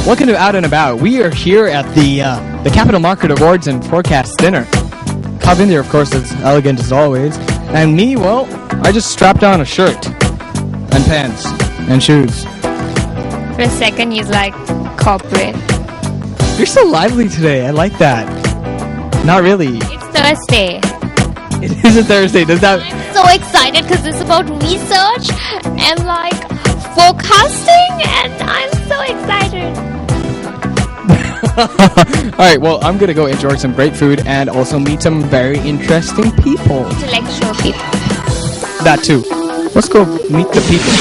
Welcome to Out and About. We are here at the Capital Market Awards and Forecast Dinner. Kavinder, of course, is elegant as always. And me, well, I just strapped on a shirt and pants and shoes. For a second, he's like corporate. You're so lively today. I like that. Not really. It's Thursday. It is a Thursday. Does that... I'm so excited because it's about research and like forecasting, and I'm so excited. Alright, well, I'm gonna go enjoy some great food and also meet some very interesting people. Intellectual people. That too. Let's go meet the people.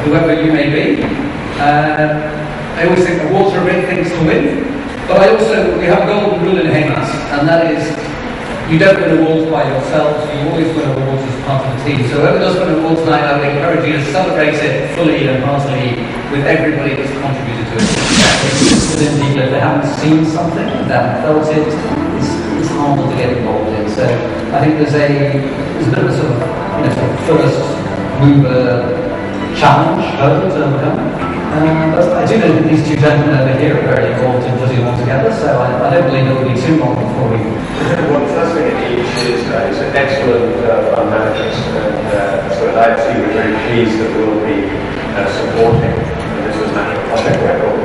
Whoever you may be. I always think awards are great things to win, but we have a golden rule in HEMAS, and that is you don't win awards by yourselves, you always win awards as part of the team. So whoever does win awards tonight, I would encourage you to celebrate it fully and heartily with everybody that's contributed to it. Within people, if they haven't seen something, if they haven't felt it, it's harmful to get involved in. So I think there's a bit of a sort of first mover challenge, hurdle to overcome. But I do know that these two gentlemen over here are very involved in putting it all together, so I don't believe it will be too long before we... Well, the first thing it needs is an excellent fund managers, and so at IFC we're very pleased that we'll be supporting this as national project record.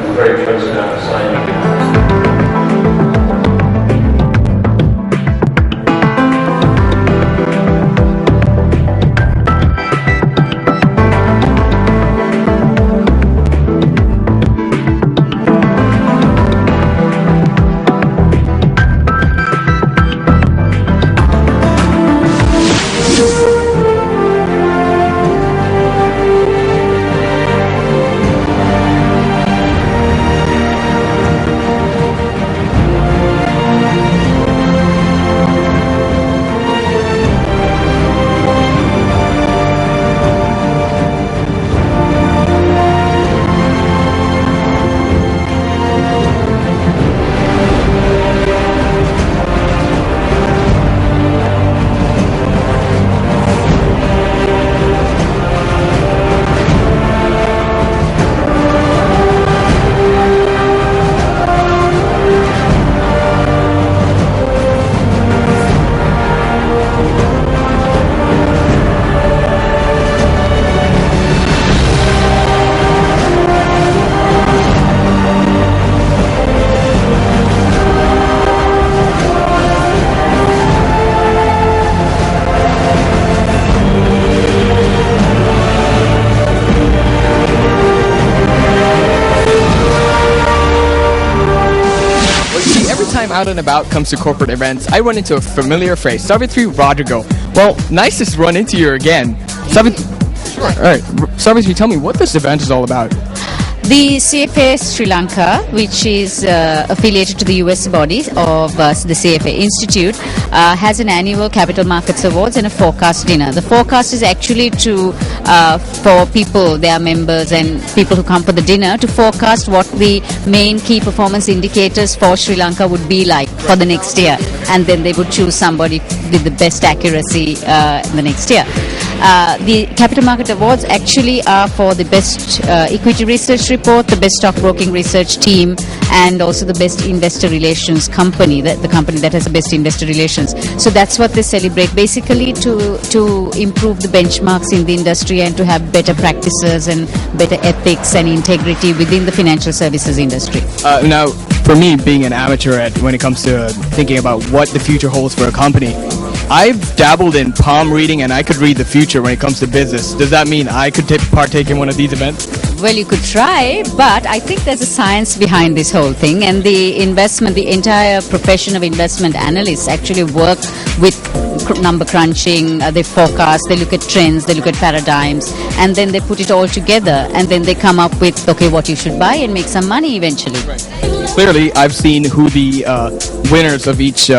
We're very close now to signing. Out and About comes to corporate events, I run into a familiar phrase. Savitri Rajago. Well, nice to run into you again. Sure. Alright, Savitri, tell me what this event is all about. The CFA Sri Lanka, which is affiliated to the US body of the CFA Institute, has an annual Capital Markets Awards and a forecast dinner. The forecast is actually for people, their members and people who come for the dinner, to forecast what the main key performance indicators for Sri Lanka would be like for the next year. And then they would choose somebody with the best accuracy in the next year. The Capital Market Awards actually are for the best equity research report, the best stockbroking research team, and also the best investor relations company, the company that has the best investor relations. So that's what they celebrate, basically to improve the benchmarks in the industry and to have better practices and better ethics and integrity within the financial services industry. Now, for me, being an amateur when it comes to thinking about what the future holds for a company, I've dabbled in palm reading and I could read the future when it comes to business. Does that mean I could partake in one of these events? Well, you could try, but I think there's a science behind this whole thing, and the entire profession of investment analysts actually work with number crunching, they forecast, they look at trends, they look at paradigms, and then they put it all together, and then they come up with, okay, what you should buy and make some money eventually. Clearly, I've seen who the winners of each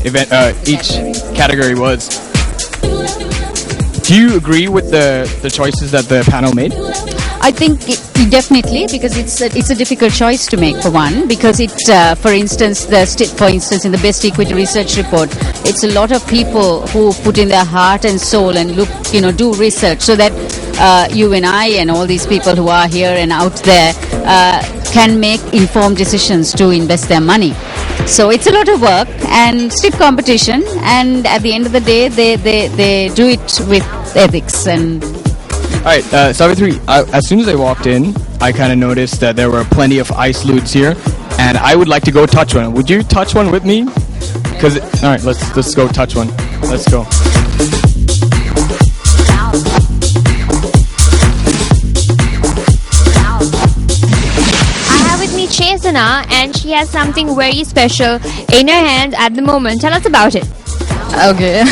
event, each category was. Do you agree with the choices that the panel made? I think definitely, because it's a difficult choice to make, for one, because it, for instance, in the Best Equity Research Report, it's a lot of people who put in their heart and soul and do research, so that you and I and all these people who are here and out there can make informed decisions to invest their money. So it's a lot of work and stiff competition, and at the end of the day, they do it with ethics. And all right, Savitri, as soon as I walked in, I kind of noticed that there were plenty of ice loots here, and I would like to go touch one. Would you touch one with me? All right, let's go touch one. Let's go. I have with me Chesana, and she has something very special in her hand at the moment. Tell us about it. Okay,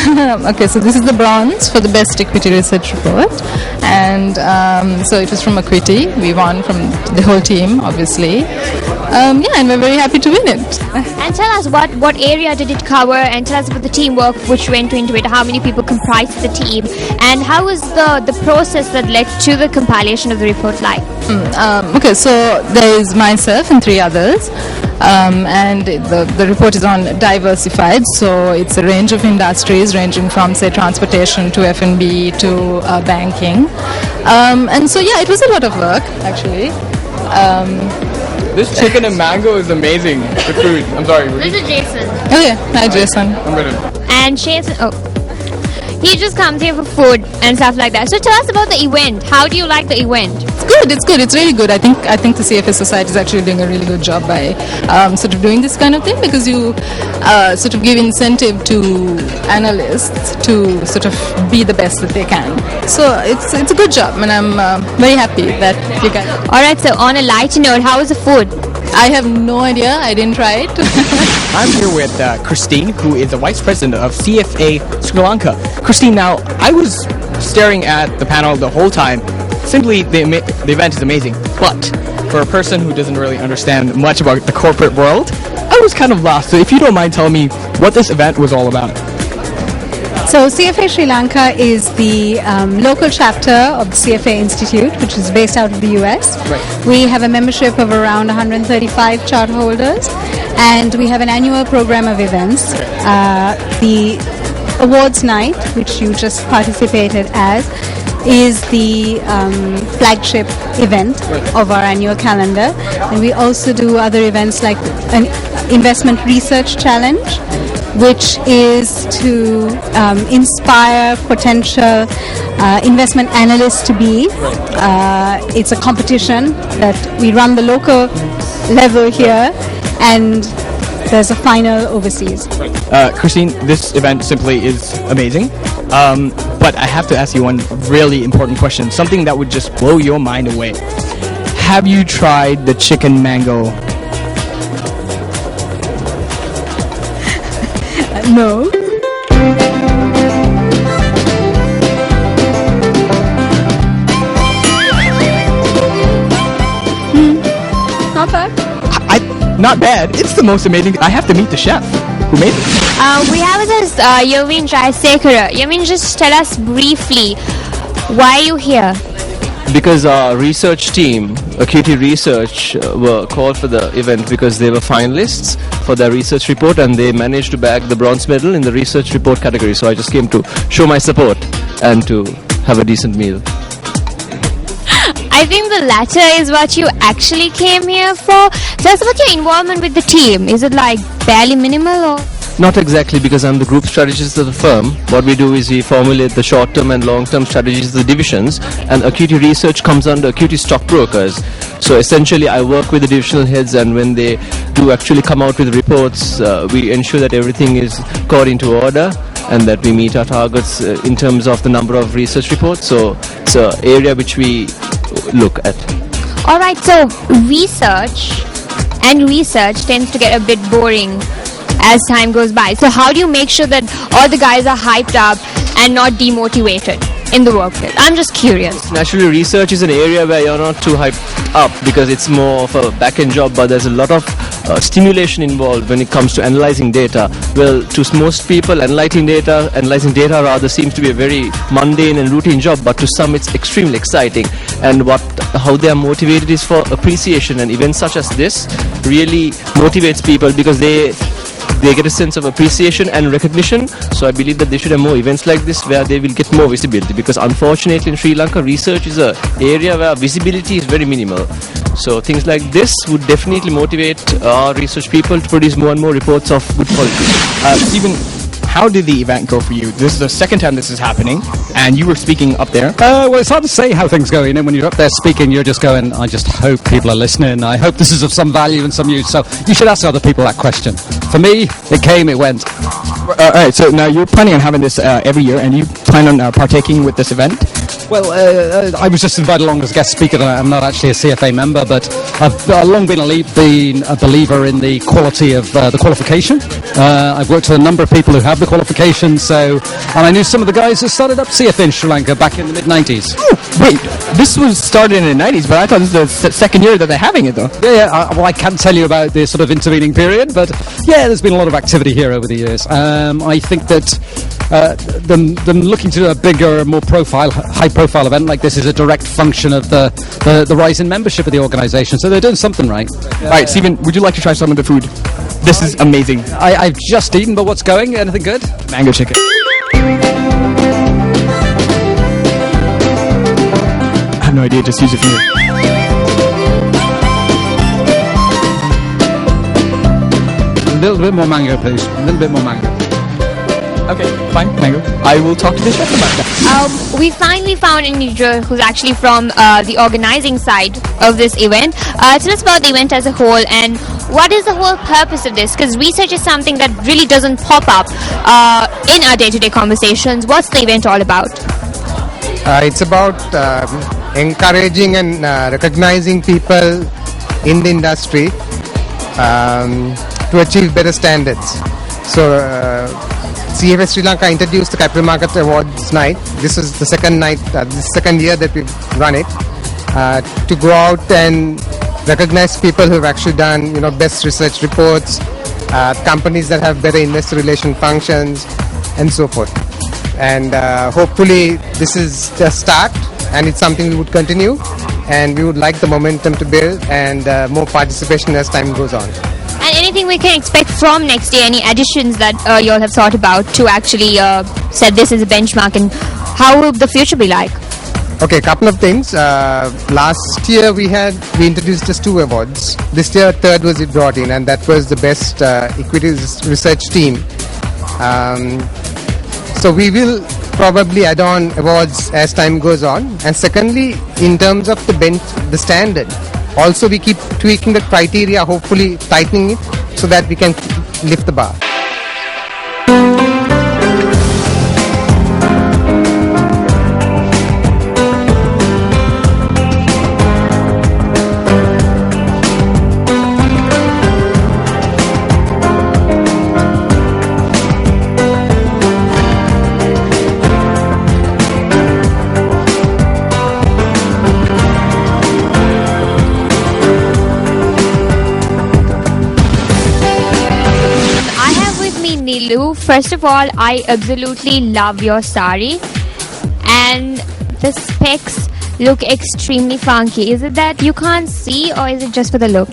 so this is the bronze for the Best Equity Research Report, and so it was from Equity. We won from the whole team, obviously. And we're very happy to win it. And tell us what area did it cover, and tell us about the teamwork which went into it, how many people comprised the team, and how was the process that led to the compilation of the report like? Okay, so there is myself and 3 others. And the report is on diversified, so it's a range of industries ranging from, say, transportation to F&B to banking. And so, yeah, it was a lot of work, actually. This chicken and mango is amazing. The food. I'm sorry. This is Jason. Okay, hi, Jason. I'm gonna. And Jason, he just comes here for food and stuff like that. So tell us about the event. How do you like the event? It's good. It's really good. I think the CFA Society is actually doing a really good job by sort of doing this kind of thing, because you sort of give incentive to analysts to sort of be the best that they can. So it's a good job, and I'm very happy that you guys. All right. So on a lighter note, how was the food? I have no idea. I didn't try it. I'm here with Christine, who is the Vice President of CFA Sri Lanka. Christine, now, I was staring at the panel the whole time. Simply, the event is amazing. But for a person who doesn't really understand much about the corporate world, I was kind of lost. So if you don't mind telling me what this event was all about. So CFA Sri Lanka is the local chapter of the CFA Institute, which is based out of the US. Right. We have a membership of around 135 charter holders, and we have an annual program of events. The awards night, which you just participated as, is the flagship event of our annual calendar. And we also do other events like an investment research challenge, which is to inspire potential investment analysts to be. It's a competition that we run the local level here, and there's a final overseas. Christine, this event simply is amazing. But I have to ask you one really important question, something that would just blow your mind away. Have you tried the chicken mango? No. Not bad. Not bad. It's the most amazing. I have to meet the chef who made it. We have with us Yovin Jaisekara. Yovin, just tell us briefly, why are you here? Because our research team, Acuity Research, were called for the event because they were finalists for their research report, and they managed to bag the bronze medal in the research report category. So I just came to show my support and to have a decent meal. I think the latter is what you actually came here for. Tell us about your involvement with the team. Is it like barely minimal or? Not exactly, because I'm the group strategist of the firm. What we do is we formulate the short-term and long-term strategies of the divisions, and Acuity Research comes under Acuity Stockbrokers. So essentially I work with the divisional heads, and when they do actually come out with reports, we ensure that everything is according to order and that we meet our targets in terms of the number of research reports. So it's an area which we look at. Alright, so research tends to get a bit boring. as time goes by. So how do you make sure that all the guys are hyped up and not demotivated in the workplace? I'm just curious. Naturally, research is an area where you're not too hyped up because it's more of a back-end job, but there's a lot of stimulation involved when it comes to analyzing data. Well, to most people, analyzing data rather seems to be a very mundane and routine job, but to some it's extremely exciting. And how they are motivated is for appreciation, and events such as this really motivates people because they get a sense of appreciation and recognition. So I believe that they should have more events like this where they will get more visibility, because unfortunately in Sri Lanka, research is an area where visibility is very minimal. So things like this would definitely motivate our research people to produce more and more reports of good quality. Stephen, how did the event go for you? This is the second time this is happening, and you were speaking up there. Well, it's hard to say how things go. You know, when you're up there speaking, you're just going, I just hope people are listening. I hope this is of some value and some use. So you should ask other people that question. For me, it came, it went. All right, so now you're planning on having this every year, and you plan on partaking with this event? Well, I was just invited along as a guest speaker. I'm not actually a CFA member, but I've long been a believer in the quality of the qualification. I've worked with a number of people who have the qualifications, and I knew some of the guys who started up CFA in Sri Lanka back in the mid-90s. Oh, wait, this was started in the 90s, but I thought this was the second year that they're having it, though. Yeah, well, I can't tell you about the sort of intervening period, but yeah, there's been a lot of activity here over the years. I think that them looking to do a bigger, more high-profile event like this is a direct function of the rise in membership of the organisation. So they're doing something right. All right, Stephen, would you like to try some of the food? This is amazing. I've just eaten, but what's going? Anything good? Mango chicken. I have no idea, just use your finger. A little bit more mango, please. A little bit more mango. Okay, fine, mango. I will talk to the chef about that. We finally found an individual who's actually from the organizing side of this event. Tell us about the event as a whole, and what is the whole purpose of this? Because research is something that really doesn't pop up in our day-to-day conversations. What's the event all about? It's about encouraging and recognizing people in the industry to achieve better standards. So CFA Sri Lanka introduced the Capital Market Awards night. This is the second night, the second year that we've run it, to go out and recognize people who have actually done, best research reports, companies that have better investor relation functions, and so forth. And hopefully this is the start, and it's something we would continue, and we would like the momentum to build and more participation as time goes on. And anything we can expect from next year, any additions that you all have thought about to actually set this as a benchmark, and how will the future be like? Okay, a couple of things. Last year we introduced just 2 awards. This year, third was it brought in, and that was the best equities research team. So we will probably add on awards as time goes on. And secondly, in terms of the standard, also we keep tweaking the criteria, hopefully tightening it so that we can lift the bar. First of all, I absolutely love your sari, and the specs look extremely funky. Is it that you can't see, or is it just for the look?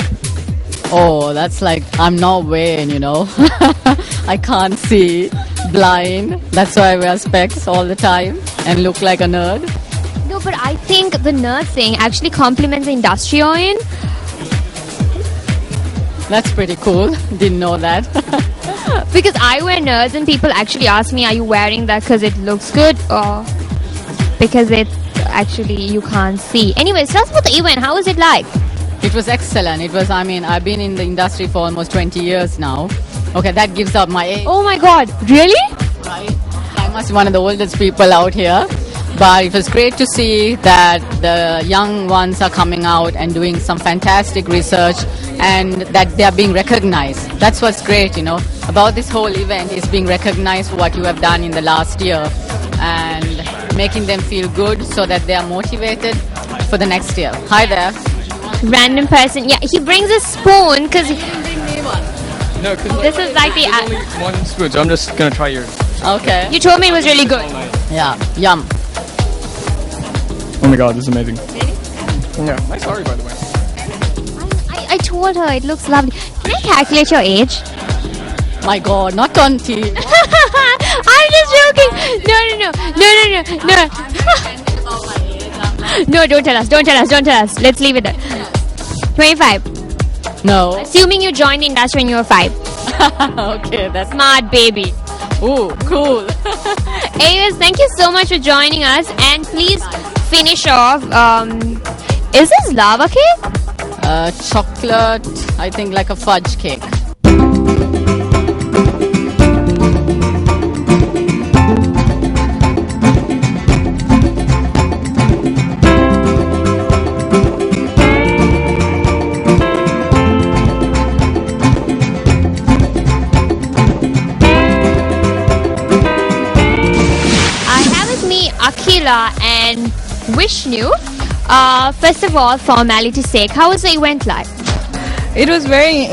Oh, that's like, I'm not wearing, I can't see, blind. That's why I wear specs all the time and look like a nerd. No, but I think the nerd thing actually complements the industry you're in. That's pretty cool. Didn't know that. Because I wear nerds and people actually ask me, are you wearing that because it looks good or because it's actually you can't see? Anyways, tell us about the event. How was it like? It was excellent. I've been in the industry for almost 20 years now. Okay, that gives up my age. Oh my god, really? Right. I must be one of the oldest people out here. But it was great to see that the young ones are coming out and doing some fantastic research and that they are being recognized. That's what's great, about this whole event is being recognized for what you have done in the last year and making them feel good so that they are motivated for the next year. Hi there. Random person. Yeah, he brings a spoon because No, because this is like the. only one spoon, so I'm just gonna try yours. Okay. You told me it was really good. Yeah, yum. Oh my god, this is amazing. Yeah, nice sorry by the way. I told her it looks lovely. Can I calculate your age? My God, not 20. I'm just joking. No. No, don't tell us. Let's leave it there. 25. No. Assuming you joined the industry when you were 5. Okay, that's Smart baby. ooh, cool. Anyways, thank you so much for joining us. And please finish off. Is this lava cake? Chocolate, I think like a fudge cake. Akila and Vishnu. First of all, formality's sake, how was the event like? It was very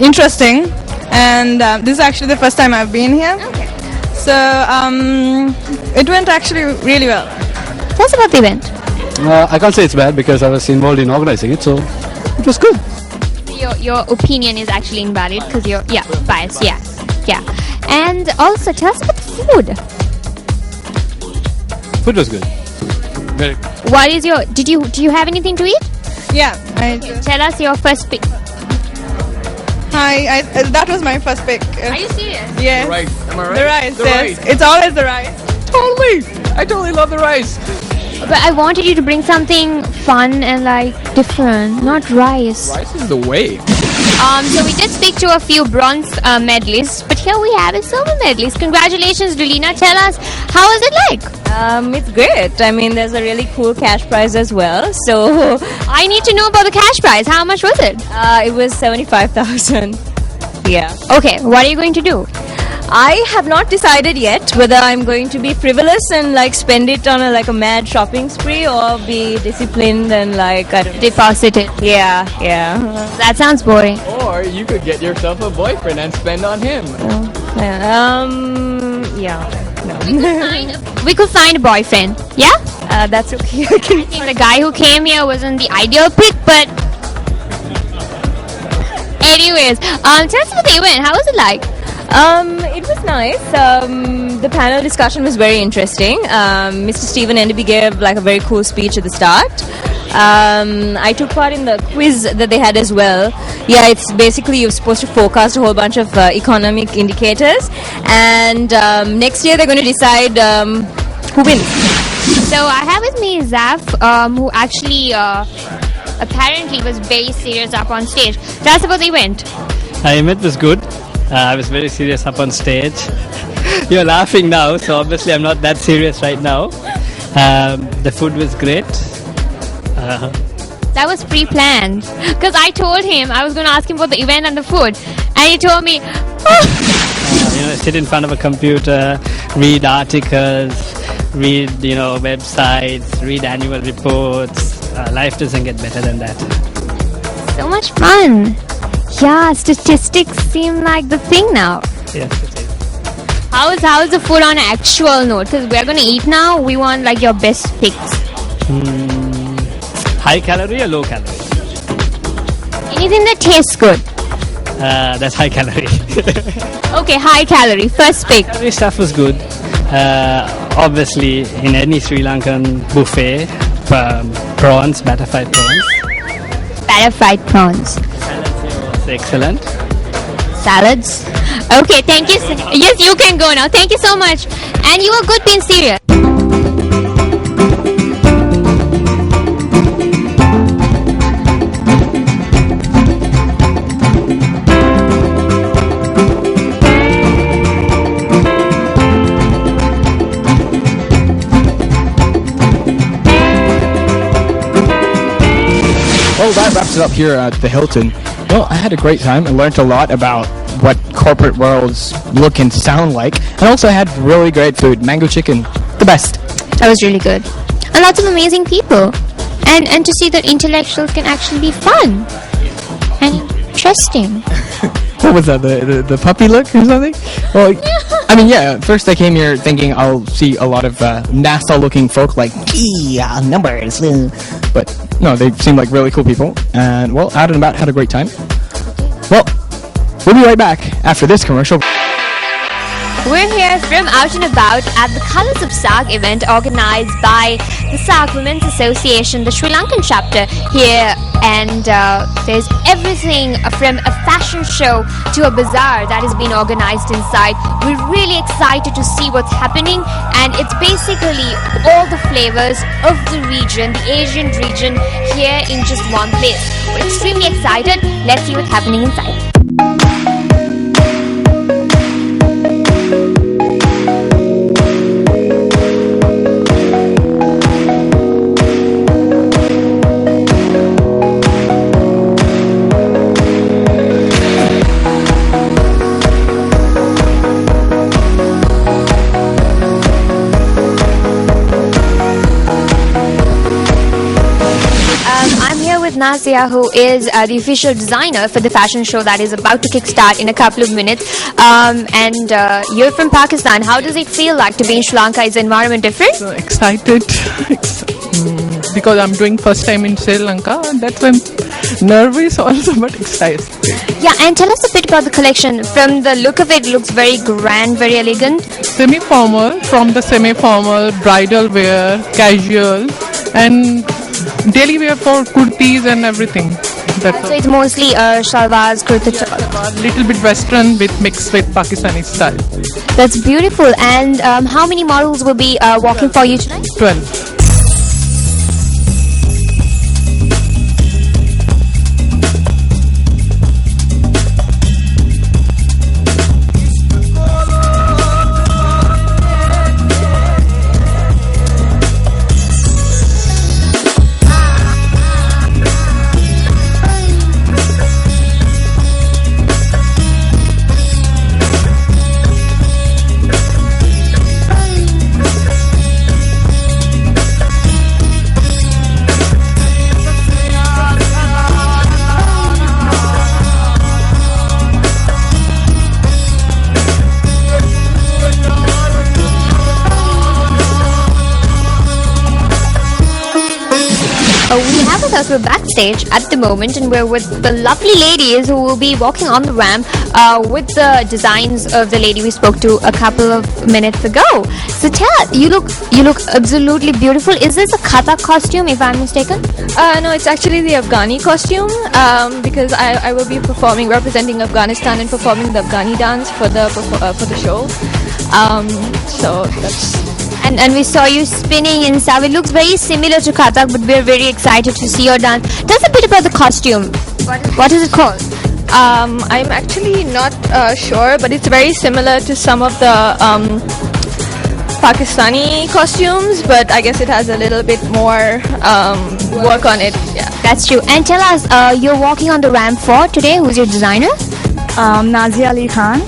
interesting, and this is actually the first time I've been here. Okay. So it went actually really well. Tell us about the event. I can't say it's bad because I was involved in organizing it, so it was good. Your opinion is actually invalid because you're biased. Yeah. And also, tell us about the food. Food was good. Very. What is your? Do you have anything to eat? Yeah. Tell us your first pick. Hi. That was my first pick. Are you serious? Yes. The rice. Am I right? The rice. The Yes. rice. It's always the rice. Totally. I totally love the rice. But I wanted you to bring something fun and like different, not rice. Rice is the way. So we did speak to a few bronze medalists, but here we have a silver medalist. Congratulations, Dulina. Tell us, how was it like? It's great. I mean, there's a really cool cash prize as well. So I need to know about the cash prize. How much was it? It was 75,000. Yeah. Okay, what are you going to do? I have not decided yet whether I'm going to be frivolous and like spend it on a mad shopping spree or be disciplined and I don't know. Deposit it. Yeah. That sounds boring. Or you could get yourself a boyfriend and spend on him. We could find a boyfriend. Yeah? That's okay. I think the guy who came here wasn't the ideal pick, but anyways, tell us about the event. How was it like? It was nice. The panel discussion was very interesting. Mr. Stephen Enderby gave a very cool speech at the start. I took part in the quiz that they had as well. Yeah, it's basically you're supposed to forecast a whole bunch of economic indicators, and next year they're going to decide who wins. So I have with me Zaf, who actually apparently was very serious up on stage. Tell us about the event. The event was good. I was very serious up on stage. You're laughing now, so obviously I'm not that serious right now. The food was great. That was pre-planned because I told him I was going to ask him for the event and the food, and he told me, sit in front of a computer, read articles, read websites, read annual reports. Life doesn't get better than that. So much fun. Yeah, statistics seem like the thing now. Yes, it is. How is the food on an actual note? Because we're going to eat now. We want your best picks. High calorie or low calorie? Anything that tastes good. That's high calorie. Okay, high calorie. First pick. Calorie stuff was good. Obviously, in any Sri Lankan buffet, prawns, batter fried prawns. Batter fried prawns. Excellent. Salads. Okay, thank you. Yes, you can go now. Thank you so much. And you were good being serious. Well, that wraps it up here at the Hilton. Well, I had a great time. I learned a lot about what corporate worlds look and sound like. And also had really great food. Mango chicken, the best. That was really good. And lots of amazing people. And to see that intellectuals can actually be fun and interesting. What was that, the puppy look or something? Well, I mean, yeah, first I came here thinking I'll see a lot of NASA-looking folk like, numbers. But no, they seem like really cool people. And, well, out and about, had a great time. Well, we'll be right back after this commercial. We're here from Out and About at the Colours of SARC event organised by the SARC Women's Association, the Sri Lankan chapter here. And there's everything from a fashion show to a bazaar that has been organised inside. We're really excited to see what's happening, and it's basically all the flavours of the region, the Asian region, here in just one place. We're extremely excited. Let's see what's happening inside. Nazia, who is the official designer for the fashion show that is about to kickstart in a couple of minutes. And you're from Pakistan. How does it feel like to be in Sri Lanka? Is the environment different? So excited because I'm doing first time in Sri Lanka. That's why I'm nervous also, but excited. Yeah, and tell us a bit about the collection. From the look of it, looks very grand, very elegant. Semi-formal, from the semi-formal, bridal wear, casual, and daily wear for kurtis and everything. So it's mostly shalwars, kurta. Little bit western mixed with Pakistani style. That's beautiful. And how many models will be walking for you tonight? 12. We're backstage at the moment, and we're with the lovely ladies who will be walking on the ramp with the designs of the lady we spoke to a couple of minutes ago. So tell us, you look absolutely beautiful. Is this a Kathak costume, if I'm mistaken? No, it's actually the Afghani costume because I will be representing Afghanistan and performing the Afghani dance for the show. So that's. And we saw you spinning in Sav. It looks very similar to Kathak, but we're very excited to see your dance. Tell us a bit about the costume. What is it called? I'm actually not sure, but it's very similar to some of the Pakistani costumes, but I guess it has a little bit more work on it. Yeah, that's true. And tell us, you're walking on the ramp for today. Who's your designer? Nazia Ali Khan.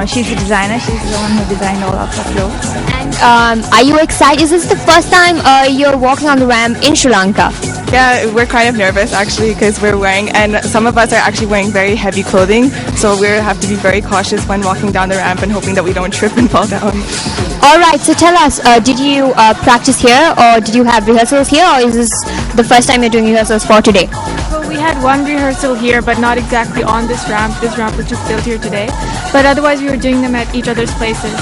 She's the designer. She's the one who designed all of the clothes. And are you excited? Is this the first time you're walking on the ramp in Sri Lanka? Yeah, we're kind of nervous actually because we're wearing, and some of us are actually wearing very heavy clothing, so we have to be very cautious when walking down the ramp and hoping that we don't trip and fall down. All right, so tell us, did you practice here, or did you have rehearsals here, or is this the first time you're doing rehearsals for today? So we had one rehearsal here, but not exactly on this ramp. This ramp was just built here today, but otherwise we were doing them at each other's places.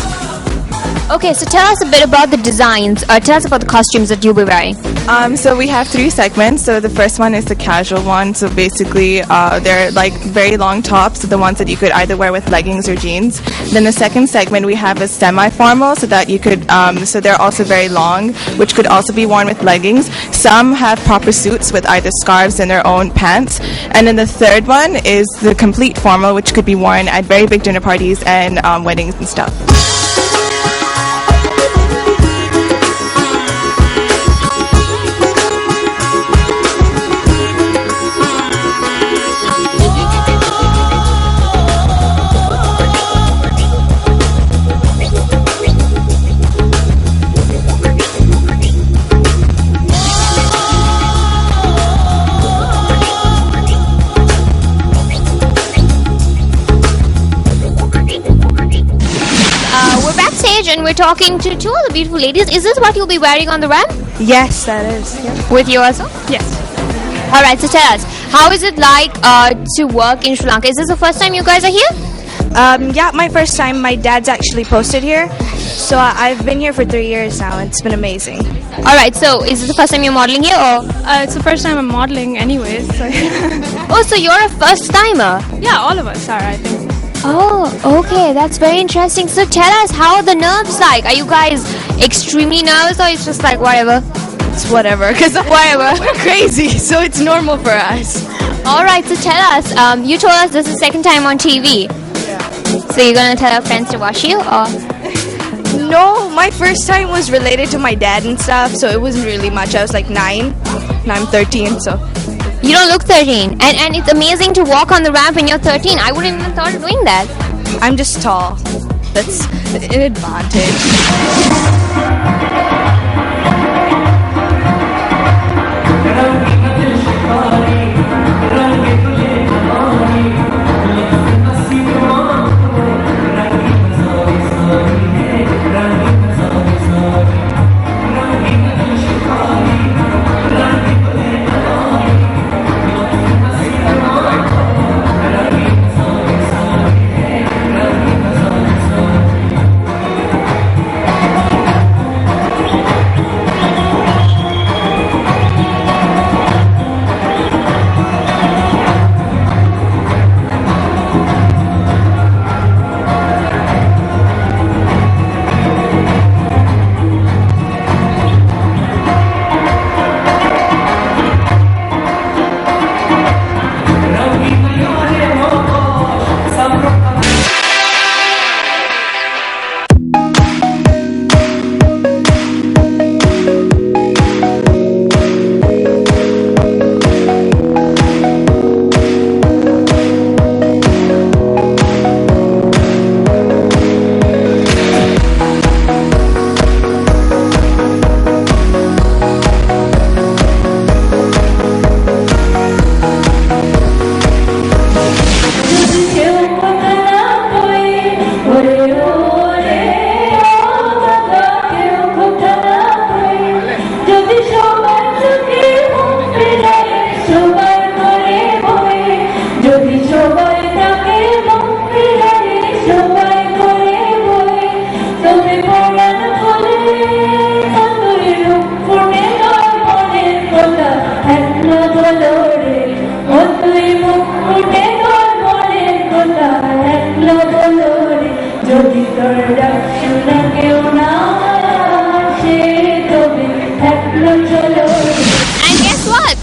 Okay, so tell us a bit about the designs. Tell us about the costumes that you'll be wearing. So we have 3 segments. So the first one is the casual one. So basically, they're like very long tops, so the ones that you could either wear with leggings or jeans. Then the second segment we have is semi-formal, so that you could, so they're also very long, which could also be worn with leggings. Some have proper suits with either scarves and their own pants. And then the third one is the complete formal, which could be worn at very big dinner parties and weddings and stuff. we're talking to two of the beautiful ladies. Is this what you'll be wearing on the ramp? Yes, that is. Yeah. With you also? Yes. All right, so tell us, how is it like to work in Sri Lanka? Is this the first time you guys are here? Yeah, my first time. My dad's actually posted here. So I've been here for 3 years now. It's been amazing. All right, so is this the first time you're modeling here, or? It's the first time I'm modeling anyways. So Oh, so you're a first timer? yeah, all of us are, I think. Oh, okay, that's very interesting. So tell us, how are the nerves like? Are you guys extremely nervous, or it's just like whatever? It's whatever, because Whatever. we're crazy, so it's normal for us. All right, so tell us, you told us this is second time on TV. So you're gonna tell our friends to watch you, or? No, my first time was related to my dad and stuff, so it wasn't really much. I was like 9. Now I'm 13, so. You don't look 13, and it's amazing to walk on the ramp when you're 13. I wouldn't even thought of doing that. I'm just tall. That's an advantage. And guess what?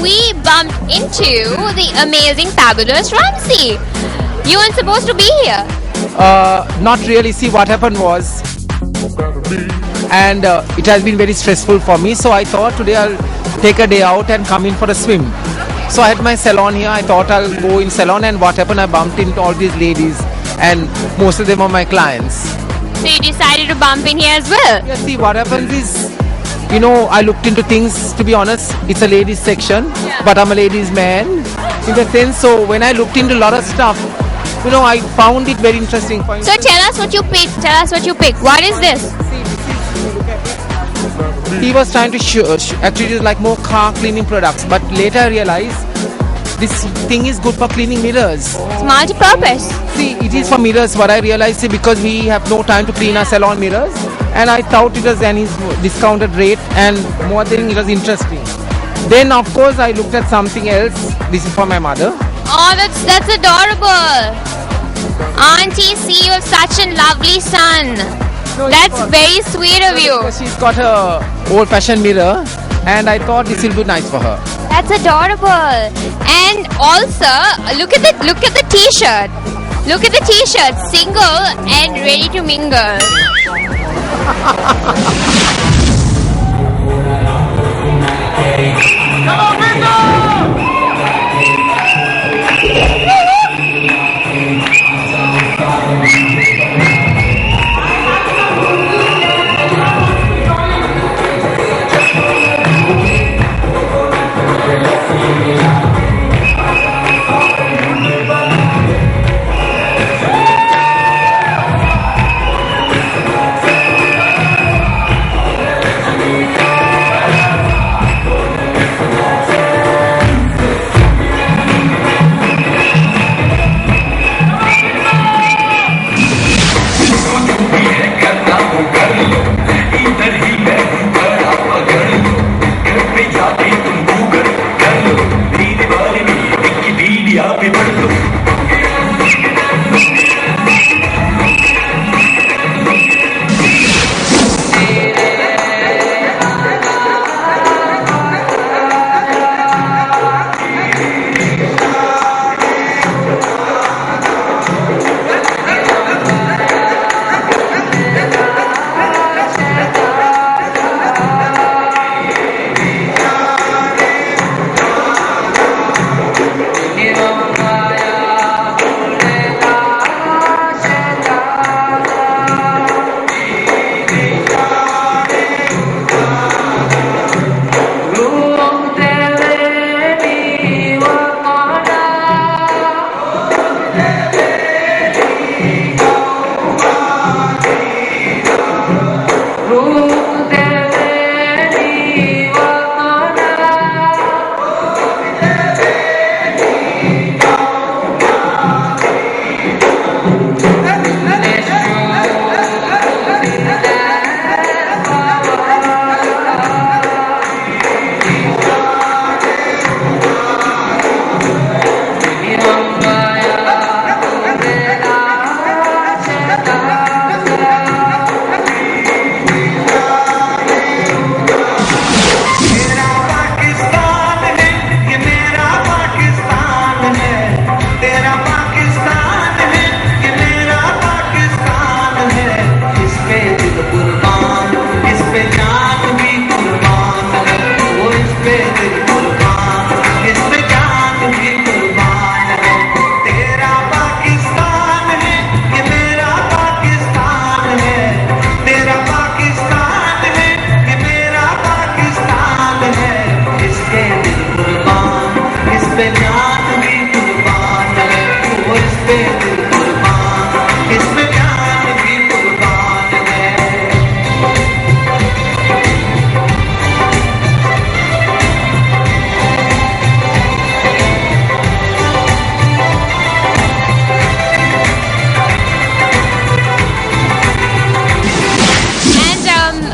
We bumped into the amazing, fabulous Ramsey. You weren't supposed to be here. Not really. See, what happened was, and it has been very stressful for me, so I thought today I'll take a day out and come in for a swim. So I had my salon here. I thought I'll go in salon, and what happened, I bumped into all these ladies, and most of them are my clients. So you decided to bump in here as well? Yeah, see, what happens is, you know, I looked into things, to be honest, it's a ladies section, but I'm a ladies man in the sense, so when I looked into a lot of stuff, you know, I found it very interesting. So tell us what you picked. Tell us what you picked. What is this? He was trying to actually it's like more car cleaning products, but later I realized this thing is good for cleaning mirrors. It's multi-purpose. See, it is for mirrors, what I realized is because we have no time to clean our salon mirrors, and I thought it was an discounted rate, and more than it was interesting. Then of course I looked at something else. This is for my mother. Oh, that's adorable. Auntie, see, you have such a lovely son. That's very sweet of you. She's got her old-fashioned mirror, and I thought this will be nice for her. That's adorable. And also, look at the t-shirt. Look at the t-shirt, single and ready to mingle. Come on, Bingo!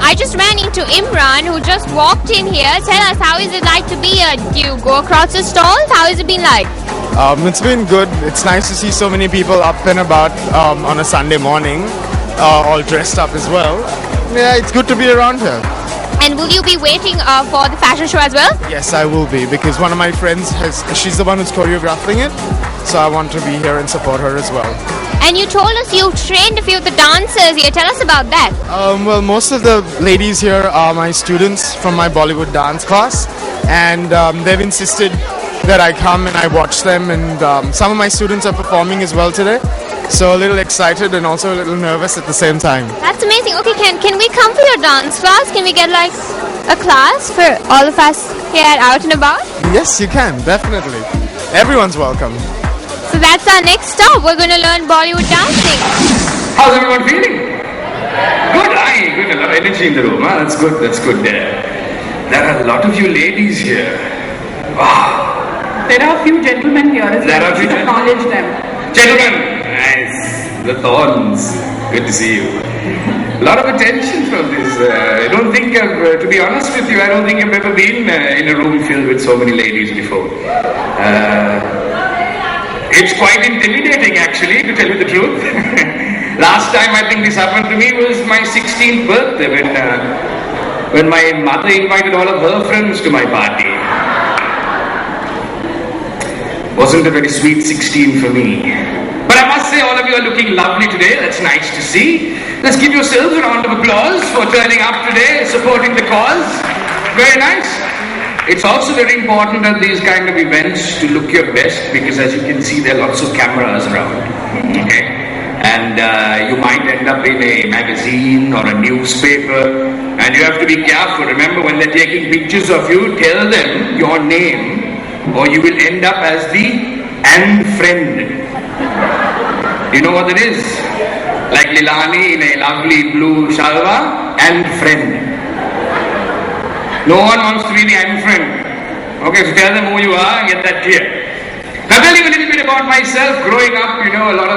I just ran into Imran, who just walked in here. Tell us, how is it like to be here? Do you go across the stalls? How has it been like? It's been good. It's nice to see so many people up and about on a Sunday morning, all dressed up as well. Yeah, it's good to be around here. And will you be waiting for the fashion show as well? Yes, I will be, because one of my friends she's the one who's choreographing it, so I want to be here and support her as well. And you told us you trained a few of the dancers here. Tell us about that. Well, most of the ladies here are my students from my Bollywood dance class, and they've insisted that I come and I watch them, and some of my students are performing as well today, so a little excited and also a little nervous at the same time. That's amazing. Okay, can we come for your dance class? Can we get like a class for all of us here at Out and About? Yes, you can, definitely. Everyone's welcome. So that's our next stop. We're going to learn Bollywood dancing. How's everyone feeling? Good, good. A lot of energy in the room. Huh? That's good, that's good. There are a lot of you ladies here. Wow. There are a few gentlemen here. There are a few acknowledge them. Gentlemen, nice. The Thorns. Good to see you. A lot of attention from this. I don't think, to be honest with you, I don't think I've ever been in a room filled with so many ladies before. It's quite intimidating, actually, to tell you the truth. Last time I think this happened to me was my 16th birthday, when my mother invited all of her friends to my party. Wasn't a very sweet 16 for me. But I must say, all of you are looking lovely today. That's nice to see. Let's give yourselves a round of applause for turning up today, supporting the cause. Very nice. It's also very important at these kind of events to look your best, because as you can see, there are lots of cameras around. Okay? And you might end up in a magazine or a newspaper, and you have to be careful. Remember, when they're taking pictures of you, tell them your name, or you will end up as the and friend. You know what it is? Like Lilani in a lovely blue shalwa, and friend. No one wants to be the and friend. Okay, so tell them who you are and get that clear. Now, tell you a little bit about myself. Growing up, you know, a lot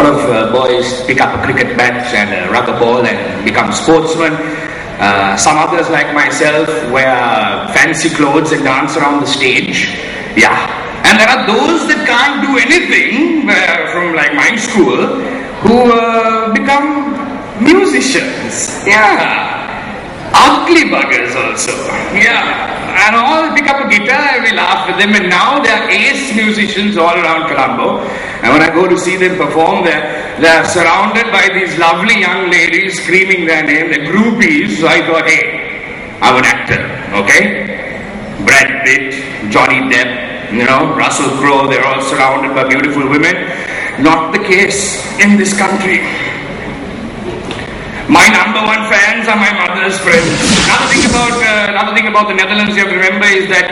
of boys pick up a cricket bat and a rubber ball and become sportsmen. Some others, like myself, wear fancy clothes and dance around the stage. Yeah. And there are those that can't do anything from like my school who become musicians. Yeah. Ugly buggers also. Yeah. And all pick up a guitar and we laugh with them, and now they are ace musicians all around Colombo. And when I go to see them perform, they're surrounded by these lovely young ladies screaming their name, they're groupies. So I thought, hey, I'm an actor, okay? Brad Pitt, Johnny Depp, you know, Russell Crowe, they're all surrounded by beautiful women. Not the case in this country. My number one fans are my mother's friends. Another thing about the Netherlands you have to remember is that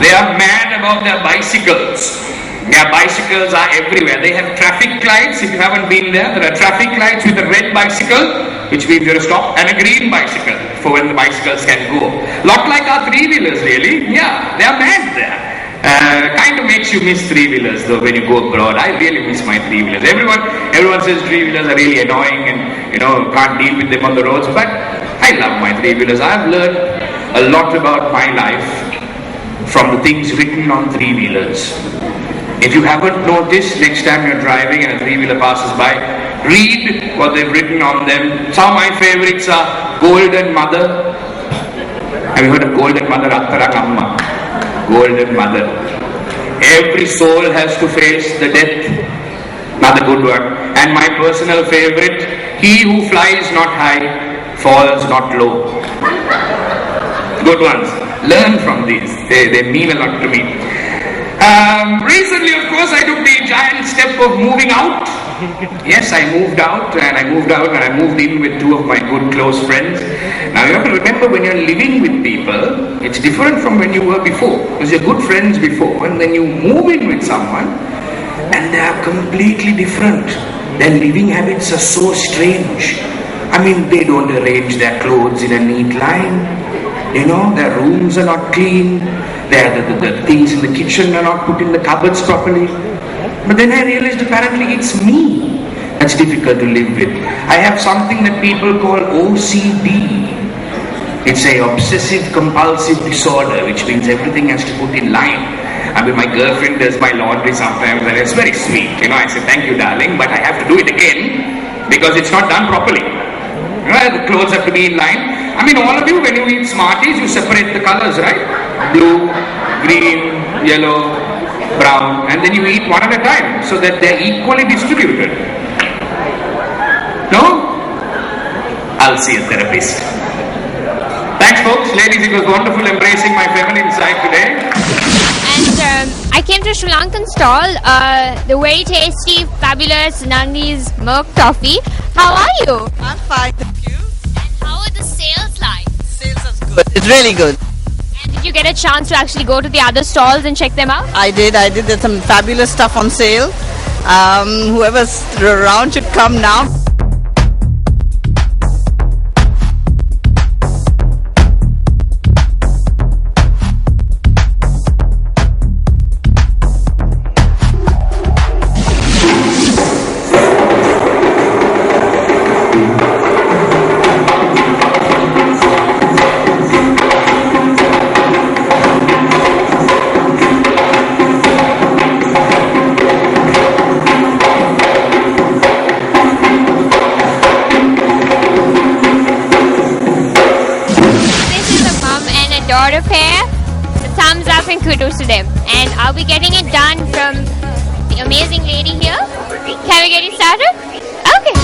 they are mad about their bicycles. Their bicycles are everywhere. They have traffic lights. If you haven't been there are traffic lights with a red bicycle, which means you're to stop, and a green bicycle for when the bicycles can go. Lot like our three-wheelers, really. Yeah, they are mad there. Kind of makes you miss three-wheelers though when you go abroad. I really miss my three-wheelers. Everyone says three-wheelers are really annoying and, you know, can't deal with them on the roads, but I love my three-wheelers. I've learned a lot about my life from the things written on three-wheelers. If you haven't noticed, next time you're driving and a three-wheeler passes by, read what they've written on them. Some of my favorites are Golden Mother. Have you heard of Golden Mother? Attarangamma. Golden Mother. Every soul has to face the death. Another good one. And my personal favorite, he who flies not high, falls not low. Good ones. Learn from these. They mean a lot to me. Recently, of course, I took the giant step of moving out Yes, I moved out and I moved in with two of my good close friends. Now you have to remember, when you're living with people, it's different from when you were before. Because you're good friends before, and then you move in with someone and they are completely different. Their living habits are so strange. I mean, they don't arrange their clothes in a neat line. You know, their rooms are not clean. The things in the kitchen are not put in the cupboards properly. But then I realized apparently it's me that's difficult to live with. I have something that people call OCD. It's a obsessive compulsive disorder, which means everything has to put in line. I mean, my girlfriend does my laundry sometimes and it's very sweet. You know, I say, thank you darling, but I have to do it again because it's not done properly. You know, the clothes have to be in line. I mean, all of you, when you eat Smarties, you separate the colors, right? Blue, green, yellow, brown, and then you eat one at a time so that they're equally distributed. No? I'll see a therapist. Thanks folks, ladies, it was wonderful embracing my feminine side today. And I came to Sri Lankan stall, the very tasty, fabulous Nandi's milk toffee. How are you? I'm fine, thank you. And how are the sales like? Sales are good. It's really good. And did you get a chance to actually go to the other stalls and check them out? I did. There's some fabulous stuff on sale. Whoever's around should come now. Daughter pair, so thumbs up and kudos to them. And I'll be getting it done from the amazing lady here. Can we get it started? Okay.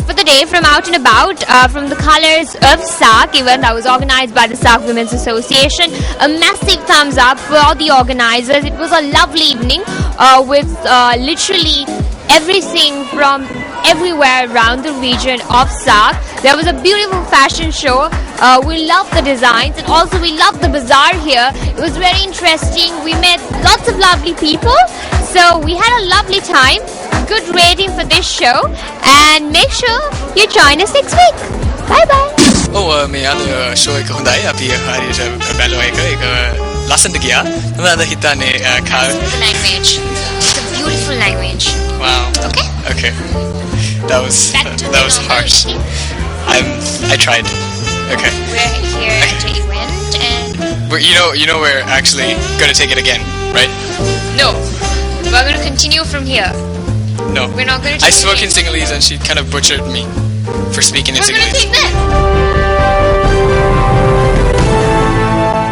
For the day from Out and About, from the Colors of SARC event that was organized by the SARC Women's Association. A massive thumbs up for all the organizers. It was a lovely evening with literally everything from everywhere around the region of SARC. There was a beautiful fashion show. We loved the designs and also we loved the bazaar here. It was very interesting. We met lots of lovely people. So we had a lovely time. Good rating for this show, and make sure you join us next week. Bye bye. මේ අද show එක හොඳයි. අපි හරියට බැලුවා එක ලස්සනට ගියා. මම අද හිතන්නේ language. It's a beautiful language. Wow. Okay. Okay. That was harsh. I tried. Okay. We're here at the event, and you know we're actually going to take it again, right? No. We're going to continue from here. No. We're not going to I spoke in Sinhalese and she kind of butchered me for speaking in Sinhalese. We're going to take that.